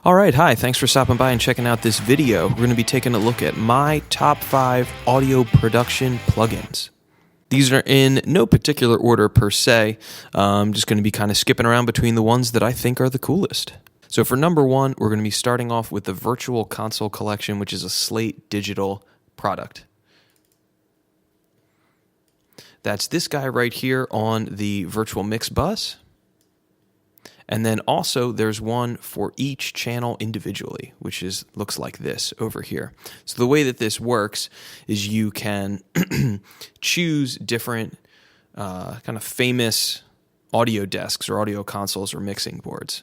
All right, hi, thanks for stopping by and checking out this video. We're going to be taking a look at my top 5 audio production plugins. These are in no particular order per se. I'm just going to be kind of skipping around between the ones that I think are the coolest. So for number 1, we're going to be starting off with the Virtual Console Collection, which is a Slate Digital product. That's this guy right here on the virtual mix bus. And then also there's one for each channel individually, which looks like this over here. So the way that this works is you can choose different kind of famous audio desks or audio consoles or mixing boards.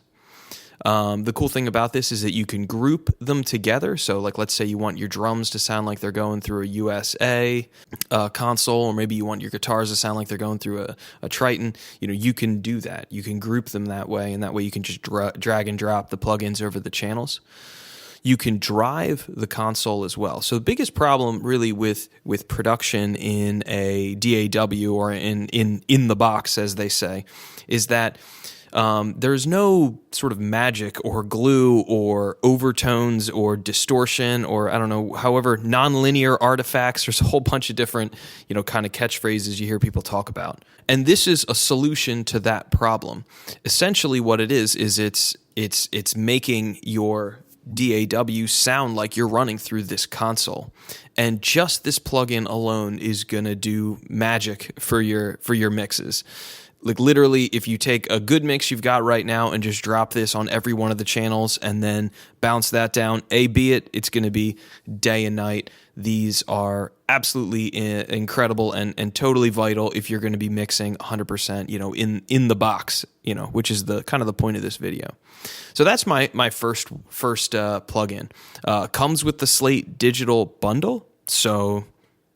The cool thing about this is that you can group them together. So like, let's say you want your drums to sound like they're going through a USA console, or maybe you want your guitars to sound like they're going through a Triton. You can do that. You can group them that way, and that way you can just drag and drop the plugins over the channels. You can drive the console as well. So the biggest problem really with production in a DAW or in the box, as they say, is that there's no sort of magic or glue or overtones or distortion or, I don't know, however, nonlinear artifacts. There's a whole bunch of different, kind of catchphrases you hear people talk about. And this is a solution to that problem. Essentially what it is it's making your DAW sound like you're running through this console. And just this plugin alone is going to do magic for your mixes. Like literally, if you take a good mix you've got right now and just drop this on every one of the channels and then bounce that down, it's going to be day and night. These are absolutely incredible and totally vital if you're going to be mixing 100%, in the box, which is the kind of the point of this video. So that's my first plugin. Comes with the Slate Digital bundle, so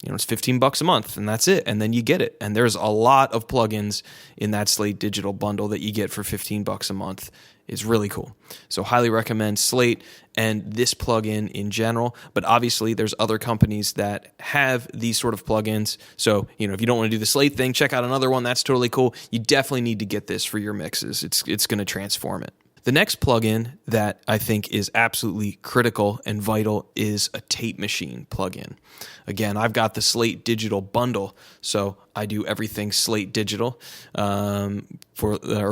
it's $15 a month, and that's it. And then you get it. And there's a lot of plugins in that Slate Digital bundle that you get for $15 a month. It's really cool. So highly recommend Slate and this plugin in general. But obviously, there's other companies that have these sort of plugins. So, if you don't want to do the Slate thing, check out another one. That's totally cool. You definitely need to get this for your mixes. It's going to transform it. The next plugin that I think is absolutely critical and vital is a tape machine plugin. Again, I've got the Slate Digital bundle, so I do everything Slate Digital, or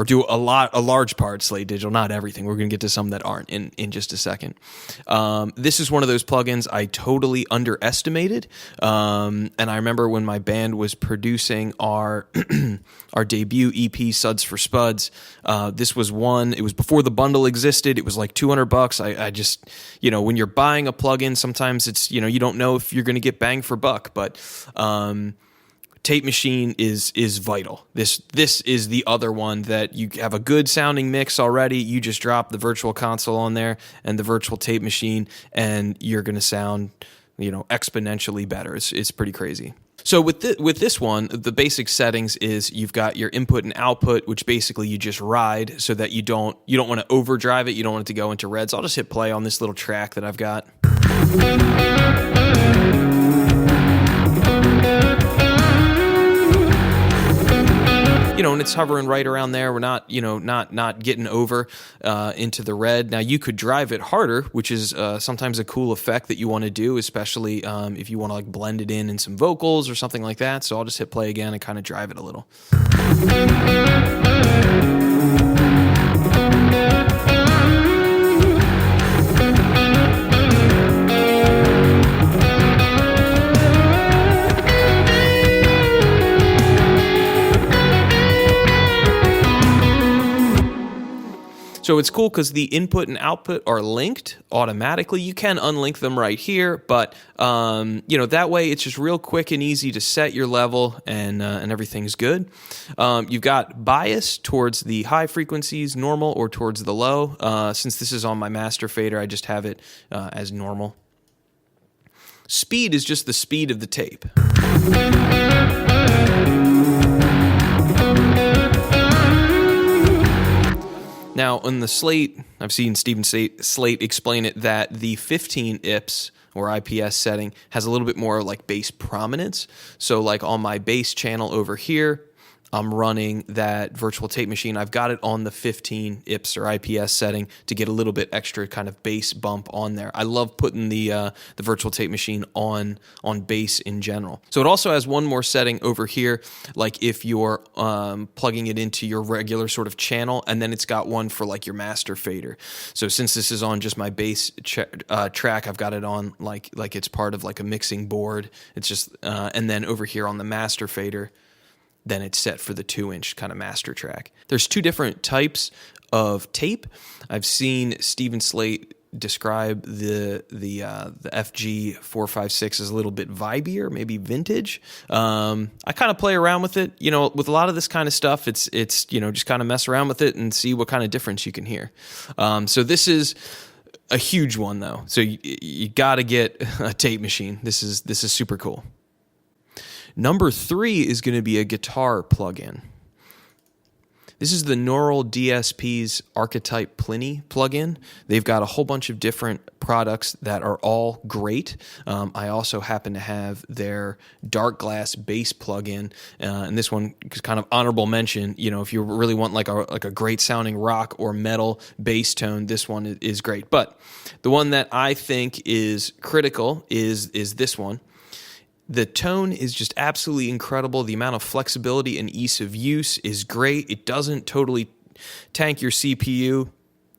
do a large part Slate Digital, not everything. We're going to get to some that aren't in just a second. This is one of those plugins I totally underestimated, and I remember when my band was producing our our debut EP, Suds for Spuds. This was one. It was before the bundle existed. It was like $200. I just, when you're buying a plugin, sometimes it's, you don't know if you're going to get bang for buck, but tape machine is vital. This is the other one that you have a good sounding mix already. You just drop the virtual console on there and the virtual tape machine, and you're going to sound, exponentially better. It's pretty crazy. So with this one, the basic settings is you've got your input and output, which basically you just ride so that you don't want to overdrive it. You don't want it to go into reds. I'll just hit play on this little track that I've got. And it's hovering right around there. We're not, not getting over into the red. Now, you could drive it harder, which is sometimes a cool effect that you want to do, especially if you want to blend it in some vocals or something like that. So I'll just hit play again and kind of drive it a little. So it's cool because the input and output are linked automatically. You can unlink them right here, but that way it's just real quick and easy to set your level, and everything's good. You've got bias towards the high frequencies, normal, or towards the low. Since this is on my master fader, I just have it as normal. Speed is just the speed of the tape. Now, on the Slate, I've seen Stephen Slate explain it that the 15 IPS or IPS setting has a little bit more like bass prominence. So like on my bass channel over here, I'm running that virtual tape machine. I've got it on the 15 IPS or IPS setting to get a little bit extra kind of bass bump on there. I love putting the virtual tape machine on bass in general. So it also has one more setting over here, like if you're plugging it into your regular sort of channel, and then it's got one for like your master fader. So since this is on just my bass track, I've got it on like it's part of like a mixing board. It's just and then over here on the master fader, then it's set for the 2-inch kind of master track. There's 2 different types of tape. I've seen Stephen Slate describe the FG456 as a little bit vibier, maybe vintage. I kind of play around with it. You know, with a lot of this kind of stuff, it's just kind of mess around with it and see what kind of difference you can hear. So this is a huge one though. So you got to get a tape machine. This is super cool. Number 3 is going to be a guitar plugin. This is the Neural DSP's Archetype Pliny plugin. They've got a whole bunch of different products that are all great. I also happen to have their Dark Glass bass plugin, and this one is kind of honorable mention. You know, if you really want like a great sounding rock or metal bass tone, this one is great. But the one that I think is critical is this one. The tone is just absolutely incredible. The amount of flexibility and ease of use is great. It doesn't totally tank your CPU.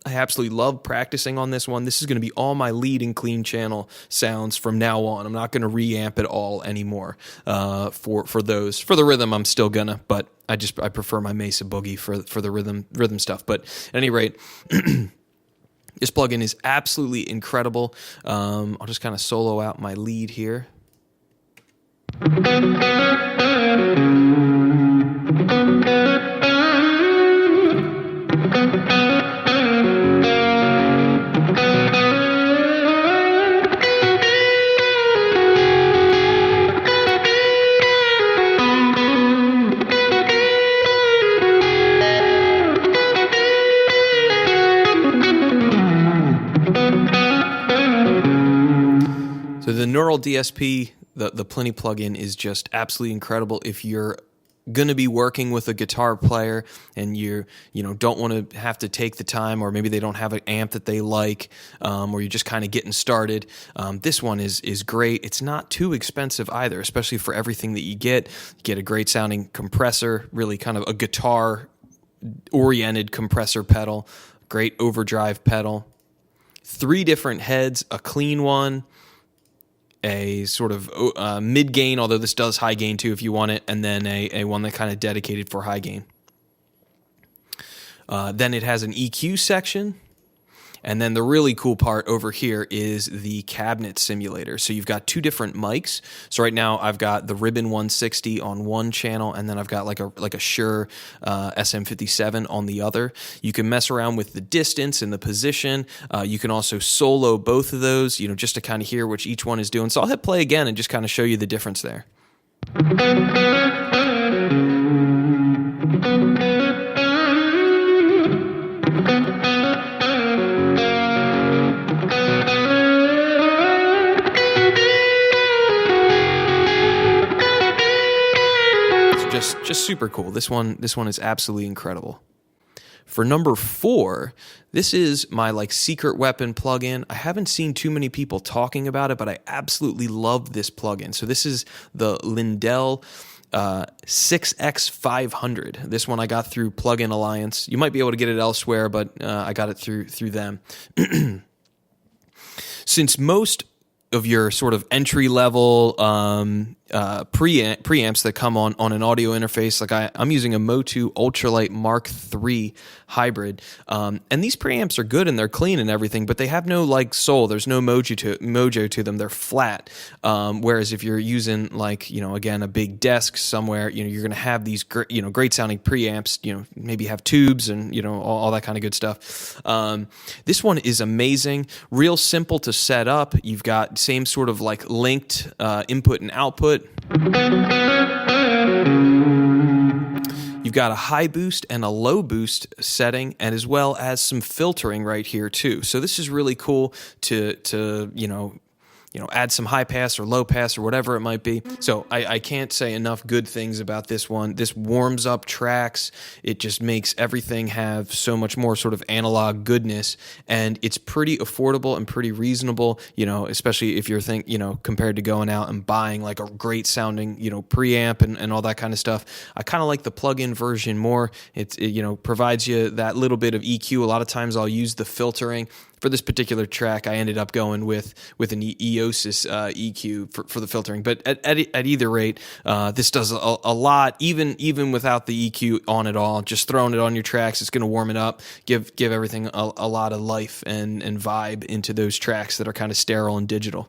I absolutely love practicing on this one. This is going to be all my lead and clean channel sounds from now on. I'm not going to reamp it all anymore for those. For the rhythm, I'm still gonna, but I prefer my Mesa Boogie for the rhythm stuff. But at any rate, this plugin is absolutely incredible. I'll just kind of solo out my lead here. So the Neural DSP, the Pliny plugin, is just absolutely incredible if you're going to be working with a guitar player and you don't want to have to take the time, or maybe they don't have an amp that they like, or you're just kind of getting started. This one is great. It's not too expensive either, especially for everything that you get. You get a great sounding compressor, really kind of a guitar oriented compressor pedal, great overdrive pedal, 3 different heads, a clean one, a sort of mid-gain, although this does high gain too if you want it, and then a one that kind of dedicated for high gain. Then it has an EQ section, and then the really cool part over here is the cabinet simulator. So you've got 2 different mics. So right now I've got the Ribbon 160 on one channel, and then I've got like a Shure SM57 on the other. You can mess around with the distance and the position. You can also solo both of those, just to kind of hear what each one is doing. So I'll hit play again and just kind of show you the difference there. Just super cool. This one is absolutely incredible. For number 4, this is my secret weapon plugin. I haven't seen too many people talking about it, but I absolutely love this plugin. So this is the Lindell 6X500. This one I got through Plugin Alliance. You might be able to get it elsewhere, but I got it through them. Since most of your sort of entry level preamps that come on an audio interface, I'm using a Motu Ultralight Mark III hybrid, and these preamps are good and they're clean and everything, but they have no soul. There's no mojo to them. They're flat. Whereas if you're using again a big desk somewhere, you're going to have these great sounding preamps. Maybe have tubes and all that kind of good stuff. This one is amazing. Real simple to set up. You've got same sort of linked input and output. You've got a high boost and a low boost setting, and as well as some filtering right here too. So this is really cool to add some high pass or low pass or whatever it might be. So I can't say enough good things about this one. This warms up tracks. It just makes everything have so much more sort of analog goodness, and it's pretty affordable and pretty reasonable, especially if you're compared to going out and buying like a great sounding, preamp and all that kind of stuff. I kind of like the plug-in version more. It provides you that little bit of EQ. A lot of times I'll use the filtering. For this particular track, I ended up going with an Eosis EQ for the filtering. But at either rate, this does a lot, even without the EQ on it all. Just throwing it on your tracks, it's going to warm it up, give everything a lot of life and vibe into those tracks that are kind of sterile and digital.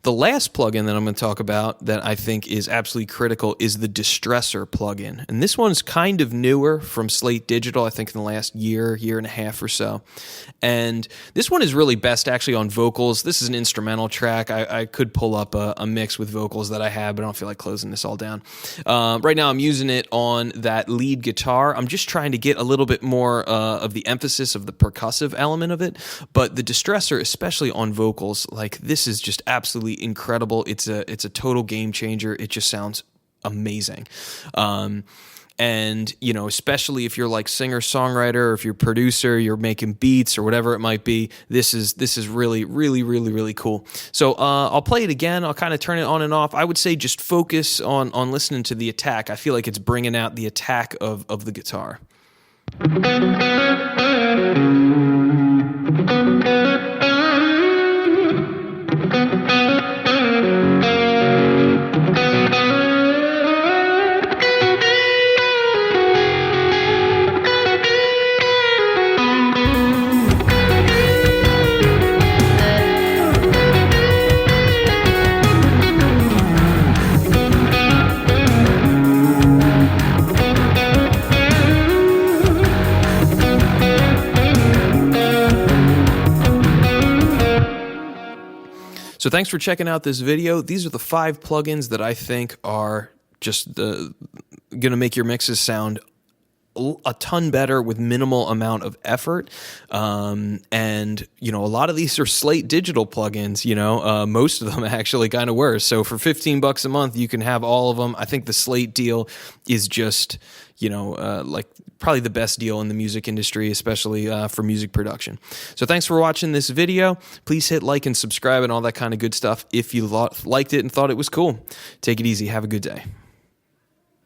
The last plugin that I'm going to talk about that I think is absolutely critical is the Destresser plugin. And this one's kind of newer from Slate Digital, I think in the last year and a half or so. And this one is really best actually on vocals. This is an instrumental track. I could pull up a mix with vocals that I have, but I don't feel like closing this all down. Right now I'm using it on that lead guitar. I'm just trying to get a little bit more of the emphasis of the percussive element of it. But the Destresser, especially on vocals, like this is just absolutely incredible. It's a total game changer. It just sounds amazing. And especially if you're like singer-songwriter, or if you're producer, you're making beats or whatever it might be, this is really, really, really, really cool. So I'll play it again. I'll kind of turn it on and off. I would say just focus on listening to the attack. I feel like it's bringing out the attack of the guitar. So thanks for checking out this video. These are the 5 plugins that I think are just going to make your mixes sound a ton better with minimal amount of effort. And, a lot of these are Slate Digital plugins, most of them actually kind of were. So for $15 a month, you can have all of them. I think the Slate deal is just, like probably the best deal in the music industry, especially for music production. So thanks for watching this video. Please hit like and subscribe and all that kind of good stuff if you liked it and thought it was cool. Take it easy. Have a good day.